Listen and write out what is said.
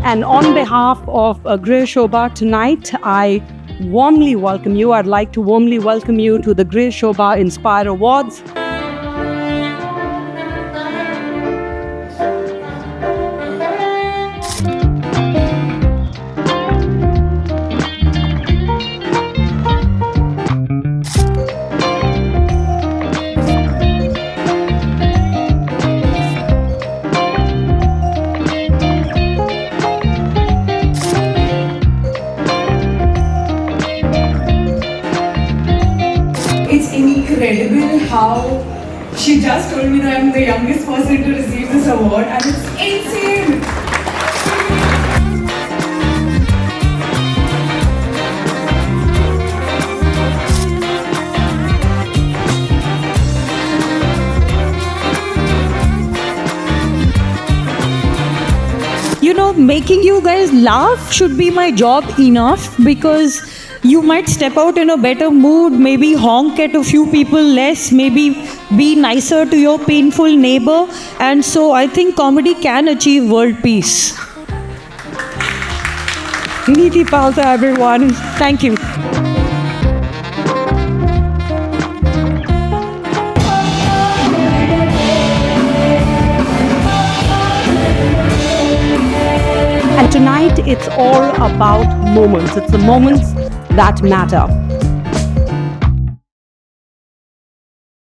And on behalf of Grihshobha tonight, I warmly welcome you. I'd like to warmly welcome you to the Grihshobha Inspire Awards. It's incredible how she just told me that I'm the youngest person to receive this award, and it's insane. Making you guys laugh should be my job enough, because you might step out in a better mood, maybe honk at a few people less, maybe be nicer to your painful neighbor. And so I think comedy can achieve world peace. Neeti Palta, everyone. Thank you. And tonight, it's all about moments. It's the moments that matter.